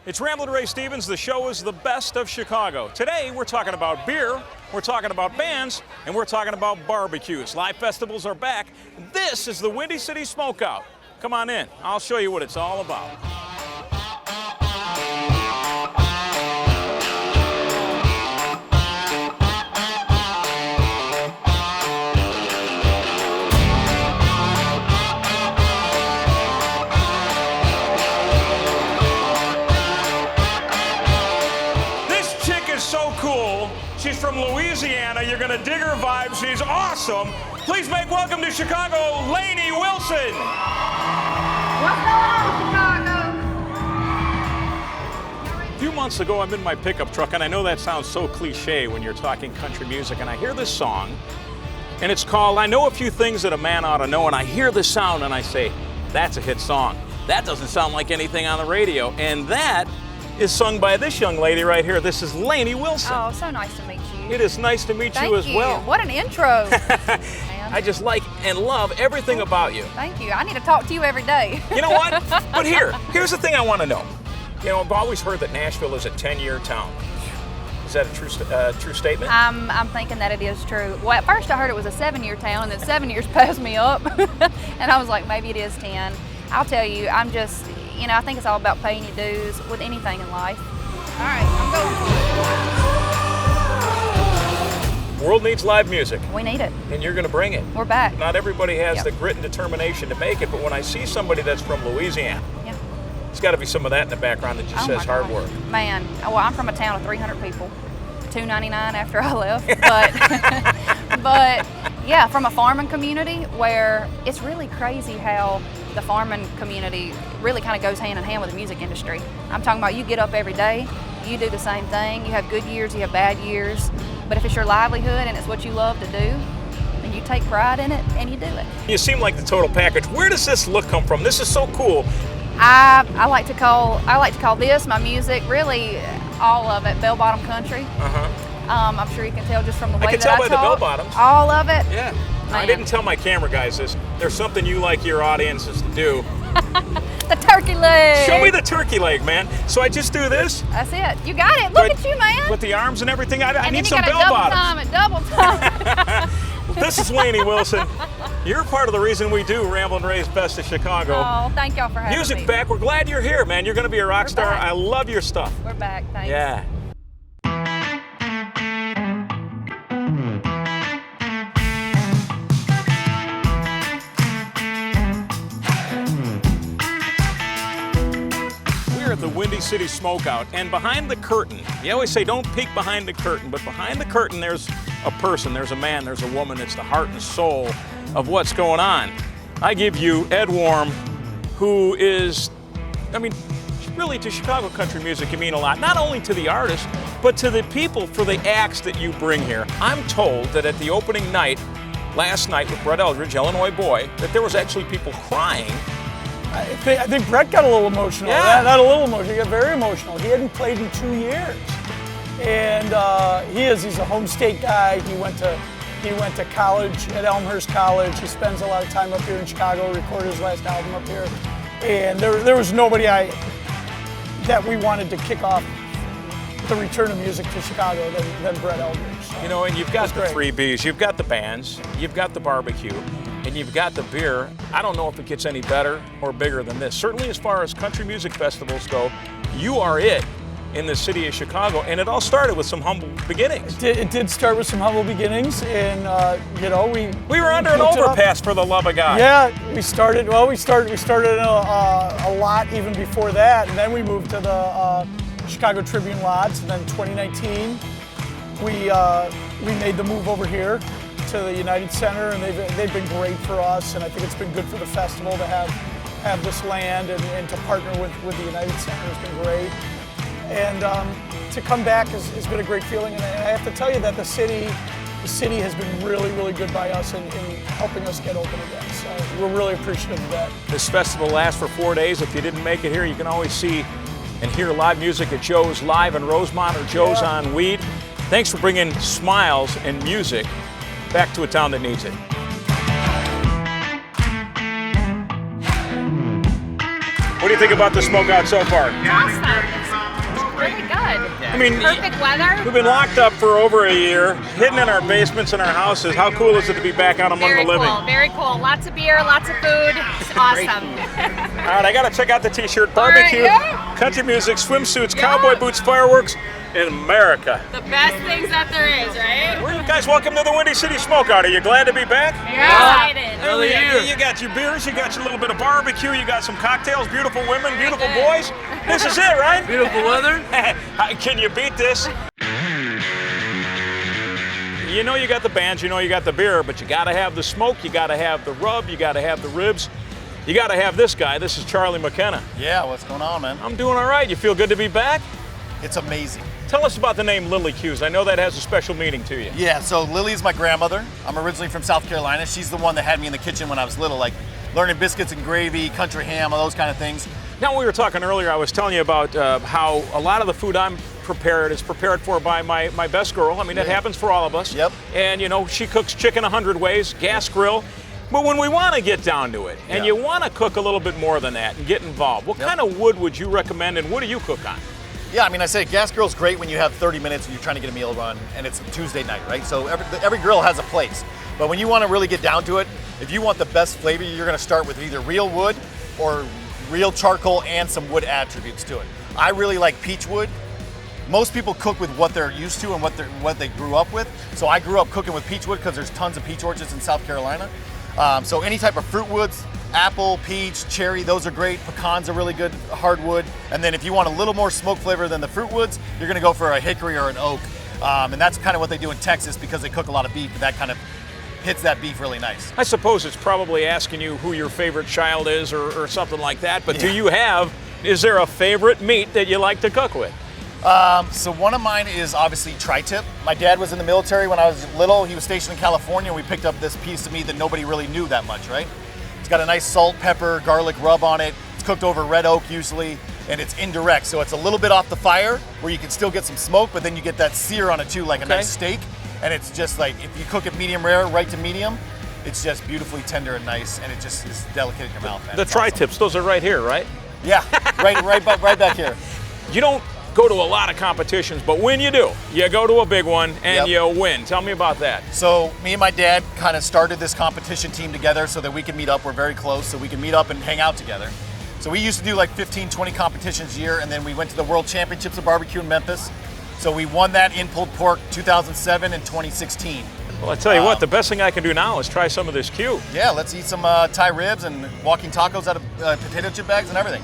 It's Ramblin' Ray Stevens. The show is the best of Chicago. Today, we're talking about beer, we're talking about bands, and we're talking about barbecues. Live festivals are back. This is the Windy City Smokeout. Come on in. I'll show you what it's all about. So cool. She's from Louisiana. You're going to dig her vibe. She's awesome. Please make welcome to Chicago, Lainey Wilson. What's going on, Chicago? A few months ago, I'm in my pickup truck, and I know that sounds so cliche when you're talking country music, and I hear this song, and it's called I Know a Few Things That a Man Ought to Know, and I hear the sound, and I say, that's a hit song. That doesn't sound like anything on the radio, and that is sung by this young lady right here. This is Lainey Wilson. Oh, so nice to meet you. It is nice to meet you as well. What an intro. I just like and love everything about you. Thank you. I need to talk to you every day. You know what? But here's the thing I want to know. You know, I've always heard that Nashville is a 10-year town. Is that a true statement? I'm thinking that it is true. Well, at first I heard it was a 7-year town, and then 7 years passed me up. And I was like, maybe it is 10. I'll tell you, I'm just, you know, I think it's all about paying your dues with anything in life. All right, I'm going. World needs live music. We need it. And you're going to bring it. We're back. Not everybody has the grit and determination to make it, but when I see somebody that's from Louisiana, there's got to be some of that in the background that just says hard work. Man, well, I'm from a town of 300 people. 299 after I left, but yeah, from a farming community where it's really crazy how the farming community really kind of goes hand in hand with the music industry. I'm talking about you get up every day, you do the same thing, you have good years, you have bad years, but if it's your livelihood and it's what you love to do, then you take pride in it and you do it. You seem like the total package. Where does this look come from? This is so cool. I like to call this my music, really all of it, bell-bottom country. I'm sure you can tell just from the way I can tell by the bell-bottoms. All of it. Yeah. Man. I didn't tell my camera guys this. There's something you like your audiences to do. The turkey leg. Show me the turkey leg, man. So I just do this? That's it. You got it. Look at you, man. With the arms and everything. I need some bell-bottoms. Double time. This is Lainey Wilson. You're part of the reason we do Ramblin' Ray's Best of Chicago. Oh, thank y'all for having me. Music back. We're glad you're here, man. You're going to be a rock star. Back. I love your stuff. We're back. Thanks. Yeah. We're at the Windy City Smokeout, and behind the curtain, you always say don't peek behind the curtain, but behind the curtain there's a person, there's a man, there's a woman. It's the heart and soul of what's going on. I give you Ed Warm, who is, I mean, really to Chicago country music, you mean a lot. Not only to the artists, but to the people for the acts that you bring here. I'm told that at the opening night, last night with Brett Eldridge, Illinois boy, that there was actually people crying. I think Brett got a little emotional. Yeah. Not a little emotional, he got very emotional. He hadn't played in 2 years. And he's a home state guy. He went to college at Elmhurst College. He spends a lot of time up here in Chicago, recorded his last album up here. And there was nobody that we wanted to kick off the return of music to Chicago than Brett Eldridge. So, you know, and you've got the great. 3 Bs, you've got the bands, you've got the barbecue, and you've got the beer. I don't know if it gets any better or bigger than this. Certainly as far as country music festivals go, you are it in the city of Chicago, and it all started with some humble beginnings. It did start with some humble beginnings, and you know, we were under an overpass for the love of God. Yeah, we started a lot even before that, and then we moved to the Chicago Tribune lots, and then 2019 we made the move over here to the United Center, and they've been great for us, and I think it's been good for the festival to have this land and to partner with the United Center has been great. And to come back has been a great feeling, and I have to tell you that the city has been really, really good by us in helping us get open again. So we're really appreciative of that. This festival lasts for 4 days. If you didn't make it here, you can always see and hear live music at Joe's Live in Rosemont or Joe's on Weed. Thanks for bringing smiles and music back to a town that needs it. What do you think about the smokeout so far? Awesome. I mean, Perfect weather. we've been locked up for over a year, hidden in our basements and our houses. How cool is it to be back out among Very the living? cool. Very cool. Lots of beer, lots of food. It's awesome. All right, I got to check out the t-shirt. Barbecue, yeah. country music, swimsuits, Yeah. cowboy boots, fireworks in America. The best things that there is, right? Well, you guys, welcome to the Windy City Smokeout. Are you glad to be back? Excited. You got your beers, you got your little bit of barbecue, you got some cocktails, beautiful women, beautiful good. boys. This is it, right? Beautiful weather. Can you beat this? You know you got the bands, you know you got the beer, but you got to have the smoke, you got to have the rub, you got to have the ribs. You got to have this guy. This is Charlie McKenna. Yeah, what's going on, man? I'm doing all right. You feel good to be back? It's amazing. Tell us about the name Lily Q's. I know that has a special meaning to you. Yeah, so Lily's my grandmother. I'm originally from South Carolina. She's the one that had me in the kitchen when I was little, like learning biscuits and gravy, country ham, all those kind of things. Now, when we were talking earlier, I was telling you about how a lot of the food I'm prepared is prepared for by my best girl. I mean, it happens for all of us. Yep. And, you know, she cooks chicken 100 ways, gas grill. But when we want to get down to it, and you want to cook a little bit more than that and get involved, what kind of wood would you recommend, and what do you cook on? Yeah, I mean, I say gas grill's great when you have 30 minutes and you're trying to get a meal run, and it's Tuesday night, right? So every grill has a place. But when you want to really get down to it, if you want the best flavor, you're going to start with either real wood or real charcoal and some wood attributes to it. I really like peach wood. Most people cook with what they're used to and what they grew up with. So I grew up cooking with peach wood because there's tons of peach orchards in South Carolina. So any type of fruit woods, apple, peach, cherry, those are great. Pecans are really good hardwood. And then if you want a little more smoke flavor than the fruit woods, you're gonna go for a hickory or an oak. And that's kind of what they do in Texas because they cook a lot of beef, and that kind of hits that beef really nice. I suppose it's probably asking you who your favorite child is or something like that, but is there a favorite meat that you like to cook with? So one of mine is obviously tri-tip. My dad was in the military when I was little. He was stationed in California, and we picked up this piece of meat that nobody really knew that much, right? It's got a nice salt, pepper, garlic rub on it. It's cooked over red oak usually, and it's indirect, so it's a little bit off the fire where you can still get some smoke, but then you get that sear on it too, like a nice steak. And it's just like, if you cook it medium rare, right to medium, it's just beautifully tender and nice, and it just is delicate in your mouth, man. The It's tri-tips, those are right here, right? Yeah, right back here. You don't go to a lot of competitions, but when you do, you go to a big one and you win. Tell me about that. So me and my dad kind of started this competition team together so that we can meet up. We're very close, so we can meet up and hang out together. So we used to do like 15, 20 competitions a year, and then we went to the World Championships of Barbecue in Memphis. So we won that in pulled pork 2007 and 2016. Well, I tell you what, the best thing I can do now is try some of this Q. Yeah, let's eat some Thai ribs and walking tacos out of potato chip bags and everything.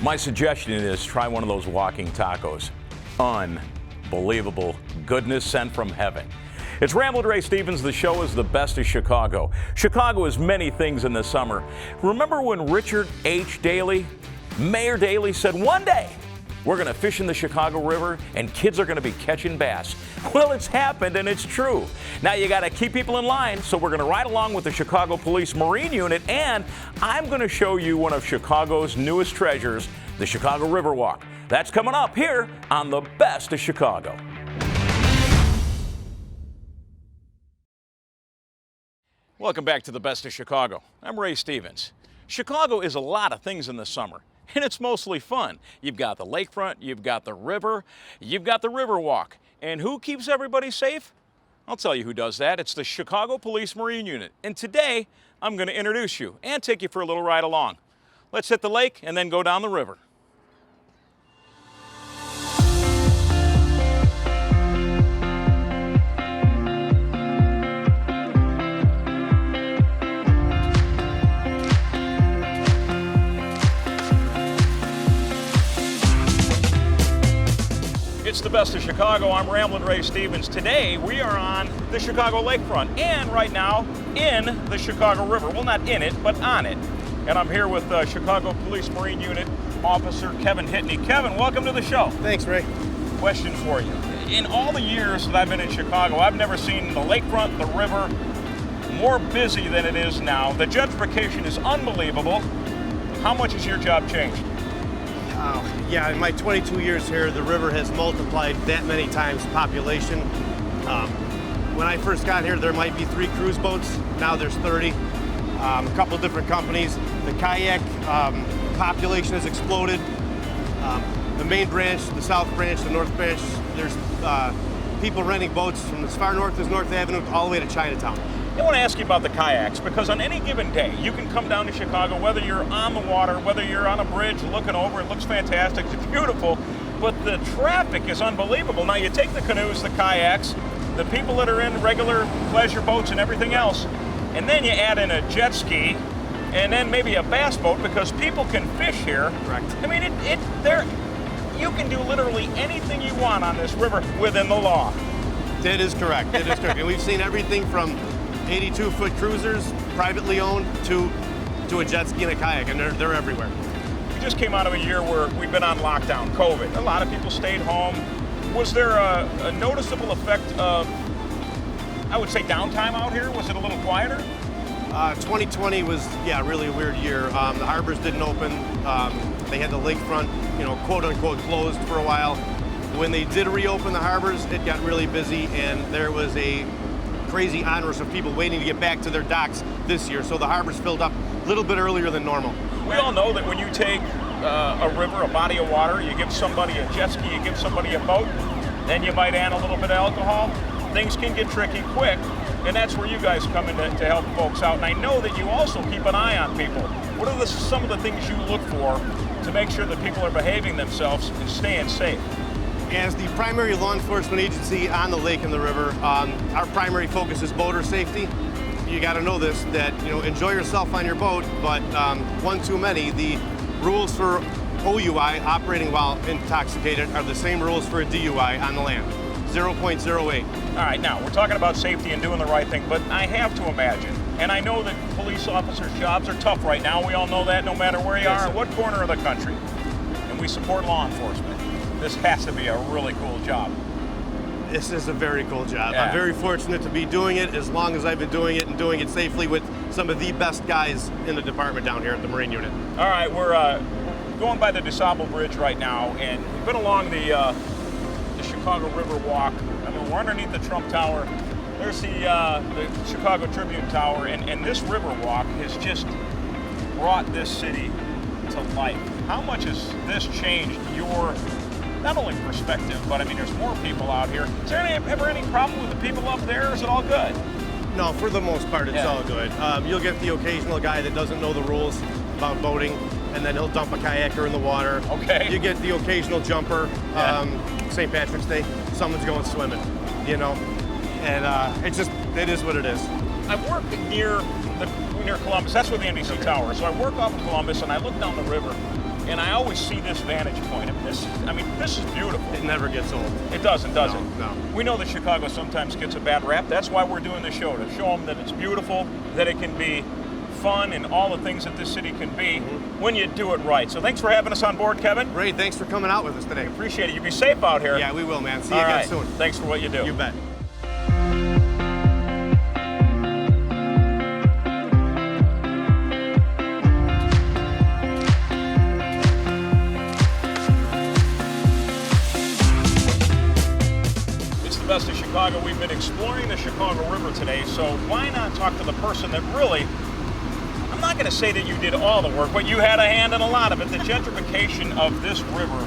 My suggestion is try one of those walking tacos. Unbelievable goodness sent from heaven. It's Ramblin' Ray Stevens. The show is the best of Chicago. Chicago is many things in the summer. Remember when Richard H. Daley, Mayor Daley, said one day we're going to fish in the Chicago River and kids are going to be catching bass? Well, it's happened and it's true. Now you got to keep people in line, so we're going to ride along with the Chicago Police Marine Unit, and I'm going to show you one of Chicago's newest treasures, the Chicago River Walk. That's coming up here on the Best of Chicago. Welcome back to the Best of Chicago. I'm Ray Stevens. Chicago is a lot of things in the summer, and it's mostly fun. You've got the lakefront, you've got the river, you've got the river walk. And who keeps everybody safe? I'll tell you who does that. It's the Chicago Police Marine Unit. And today, I'm going to introduce you and take you for a little ride along. Let's hit the lake and then go down the river. It's the Best of Chicago. I'm Ramblin' Ray Stevens. Today we are on the Chicago lakefront and right now in the Chicago River. Well, not in it, but on it. And I'm here with Chicago Police Marine Unit Officer Kevin Hitney. Kevin, welcome to the show. Thanks, Ray. Question for you. In all the years that I've been in Chicago, I've never seen the lakefront, the river, more busy than it is now. The gentrification is unbelievable. How much has your job changed? Yeah, in my 22 years here, the river has multiplied that many times population. When I first got here, there might be 3 cruise boats. Now there's 30. A couple different companies. The kayak population has exploded. The main branch, the south branch, the north branch. There's people renting boats from as far north as North Avenue all the way to Chinatown. I want to ask you about the kayaks, because on any given day, you can come down to Chicago, whether you're on the water, whether you're on a bridge looking over, it looks fantastic, it's beautiful, but the traffic is unbelievable. Now you take the canoes, the kayaks, the people that are in regular pleasure boats and everything else, and then you add in a jet ski, and then maybe a bass boat, because people can fish here. Correct. I mean, you can do literally anything you want on this river within the law. That is correct. That is correct. And we've seen everything from 82-foot cruisers, privately owned, to a jet ski and a kayak, and they're everywhere. We just came out of a year where we've been on lockdown, COVID. A lot of people stayed home. Was there a noticeable effect of, I would say, downtime out here? Was it a little quieter? 2020 was, really a weird year. The harbors didn't open. They had the lakefront, quote unquote, closed for a while. When they did reopen the harbors, it got really busy, and there was a crazy onrush of people waiting to get back to their docks this year. So the harbors filled up a little bit earlier than normal. We all know that when you take a river, a body of water, you give somebody a jet ski, you give somebody a boat, then you might add a little bit of alcohol, things can get tricky quick, and that's where you guys come in to help folks out. And I know that you also keep an eye on people. What are some of the things you look for to make sure that people are behaving themselves and staying safe? As the primary law enforcement agency on the lake and the river, our primary focus is boater safety. You got to know this, that enjoy yourself on your boat, but one too many. The rules for OUI, operating while intoxicated, are the same rules for a DUI on the land, 0.08. All right, now we're talking about safety and doing the right thing, but I have to imagine, and I know that police officers' jobs are tough right now. We all know that, no matter where you are, what corner of the country, and we support law enforcement. This has to be a really cool job. This is a very cool job. Yeah. I'm very fortunate to be doing it as long as I've been doing it, and doing it safely with some of the best guys in the department down here at the Marine Unit. All right, we're going by the DeSable Bridge right now, and we've been along the Chicago River Walk. I mean, we're underneath the Trump Tower. There's the Chicago Tribune Tower, and this river walk has just brought this city to life. How much has this changed your, not only perspective, but I mean, there's more people out here. Is there ever any problem with the people up there, or is it all good? No, for the most part, it's all good. You'll get the occasional guy that doesn't know the rules about boating, and then he'll dump a kayaker in the water. Okay. You get the occasional jumper. St. Patrick's Day, someone's going swimming, and it is what it is. I work near Columbus. That's where the NBC Tower is. So I work off of Columbus, and I look down the river, and I always see this vantage point. I mean, this is beautiful. It never gets old. It doesn't, does it? No. We know that Chicago sometimes gets a bad rap. That's why we're doing the show, to show them that it's beautiful, that it can be fun, and all the things that this city can be when you do it right. So thanks for having us on board, Kevin. Ray, thanks for coming out with us today. Appreciate it. You be safe out here. Yeah, we will, man. See you All again right. soon. Thanks for what you do. You bet. Best of Chicago. We've been exploring the Chicago River today, so why not talk to the person that really, I'm not going to say that you did all the work, but you had a hand in a lot of it. The gentrification of this river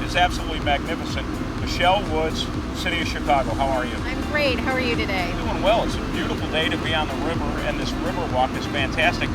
is absolutely magnificent. Michelle Woods, City of Chicago, how are you? I'm great. How are you today? Doing well. It's a beautiful day to be on the river, and this river walk is fantastic.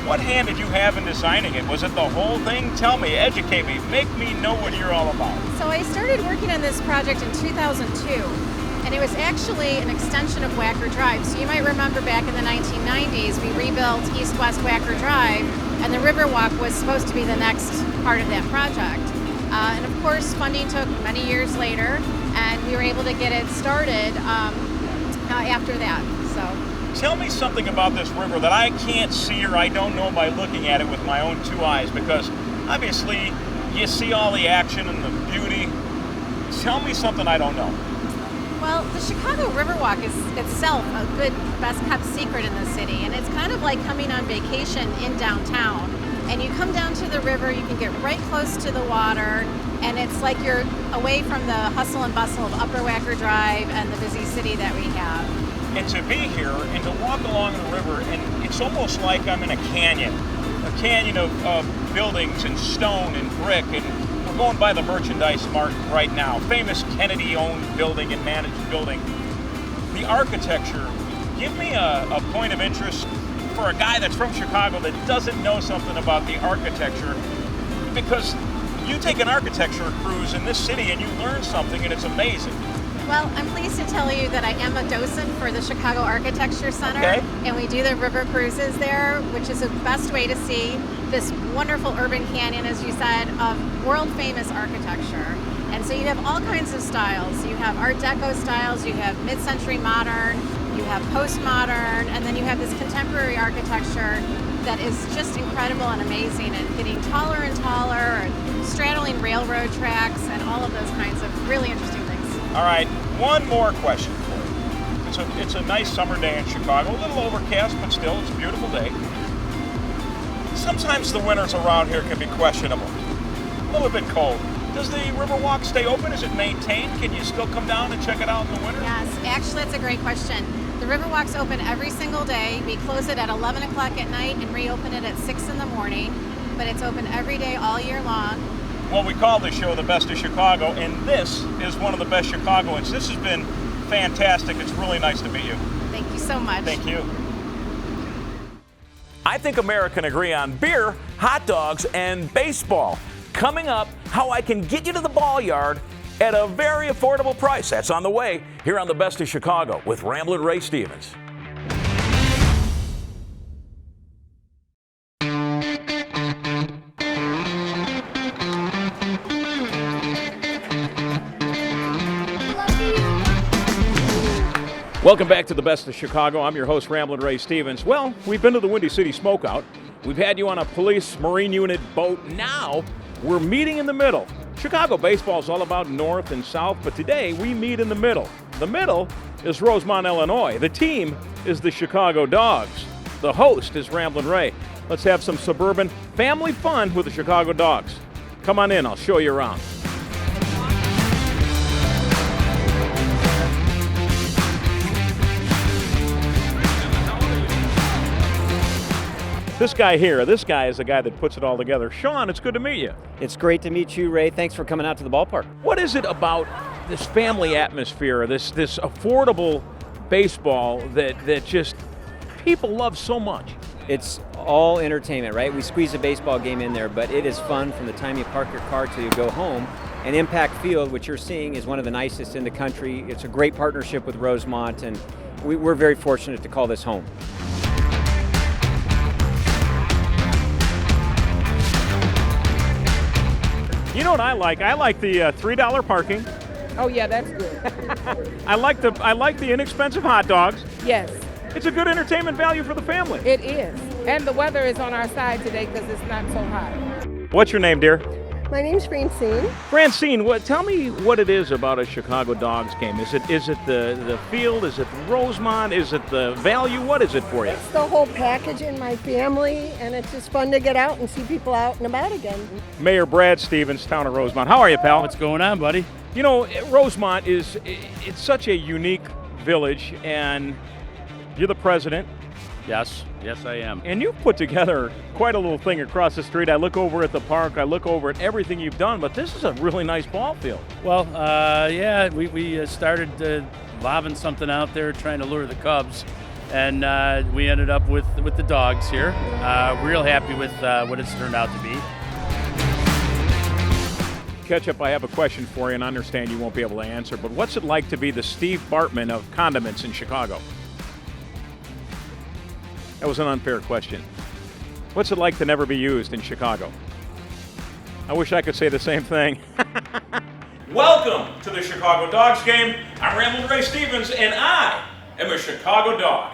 What hand did you have in designing it? Was it the whole thing? Tell me, educate me, make me know what you're all about. So I started working on this project in 2002, and it was actually an extension of Wacker Drive. So you might remember back in the 1990s, we rebuilt East-West Wacker Drive, and the Riverwalk was supposed to be the next part of that project. And of course, funding took many years later, and we were able to get it started after that. So. Tell me something about this river that I can't see or I don't know by looking at it with my own two eyes, because obviously you see all the action and the beauty. Tell me something I don't know. Well, the Chicago Riverwalk is itself a good, best-kept secret in the city, and it's kind of like coming on vacation in downtown. And you come down to the river, you can get right close to the water, and it's like you're away from the hustle and bustle of Upper Wacker Drive and the busy city that we have. And to be here and to walk along the river, and it's almost like I'm in a canyon of buildings and stone and brick, and going by the Merchandise Mart right now, famous Kennedy-owned building and managed building. The architecture, give me a point of interest for a guy that's from Chicago that doesn't know something about the architecture, because you take an architecture cruise in this city and you learn something and it's amazing. Well, I'm pleased to tell you that I am a docent for the Chicago Architecture Center, Okay. and we do the river cruises there, which is the best way to see this wonderful urban canyon, as you said, of world-famous architecture. And so you have all kinds of styles. You have Art Deco styles, you have mid-century modern, you have postmodern, and then you have this contemporary architecture that is just incredible and amazing and getting taller and taller, and straddling railroad tracks and all of those kinds of really interesting things. All right, one more question for you. It's a nice summer day in Chicago, a little overcast, but still, it's a beautiful day. Sometimes the winters around here can be questionable, a little bit cold. Does the Riverwalk stay open? Is it maintained? Can you still come down and check it out in the winter? Yes, actually, it's a great question. The Riverwalk's open every single day. We close it at 11 o'clock at night and reopen it at 6 in the morning, but it's open every day all year long. Well, we call this show The Best of Chicago, and this is one of the best Chicagoans. This has been fantastic. It's really nice to meet you. Thank you so much. Thank you. I think America can agree on beer, hot dogs, and baseball. Coming up, how I can get you to the ball yard at a very affordable price. That's on the way here on The Best of Chicago with Ramblin' Ray Stevens. Welcome back to The Best of Chicago. I'm your host, Ramblin' Ray Stevens. Well, we've been to the Windy City Smokeout. We've had you on a police Marine unit boat. Now we're meeting in the middle. Chicago baseball is all about north and south, but today we meet in the middle. The middle is Rosemont, Illinois. The team is the Chicago Dogs. The host is Ramblin' Ray. Let's have some suburban family fun with the Chicago Dogs. Come on in, I'll show you around. This guy here, this guy is the guy that puts it all together. Sean, it's good to meet you. It's great to meet you, Ray. Thanks for coming out to the ballpark. What is it about this family atmosphere, this affordable baseball that just people love so much? It's all entertainment, right? We squeeze a baseball game in there, but it is fun from the time you park your car till you go home. And Impact Field, which you're seeing, is one of the nicest in the country. It's a great partnership with Rosemont, and we're very fortunate to call this home. You know what I like? I like the $3 parking. Oh yeah, that's good. I like the inexpensive hot dogs. Yes, It's a good entertainment value for the family. it is. And the weather is on our side today because it's not so hot. What's your name, dear? My name's Francine. Francine, tell me what it is about a Chicago Dogs game. Is it the field? Is it Rosemont? Is it the value? What is it for you? It's the whole package in my family, and it's just fun to get out and see people out and about again. Mayor Brad Stevens, town of Rosemont. How are you, pal? What's going on, buddy? You know, Rosemont it's such a unique village, and you're the president. Yes, I am. And you've put together quite a little thing across the street. I look over at the park, I look over at everything you've done, but this is a really nice ball field. Well, yeah, we started lobbing something out there, trying to lure the Cubs, and we ended up with the Dogs here. Real happy with what it's turned out to be. Ketchup, I have a question for you, and I understand you won't be able to answer, but what's it like to be the Steve Bartman of condiments in Chicago? That was an unfair question. What's it like to never be used in Chicago? I wish I could say the same thing. Welcome to the Chicago Dogs game. I'm Ramblin' Ray Stevens, and I am a Chicago Dog.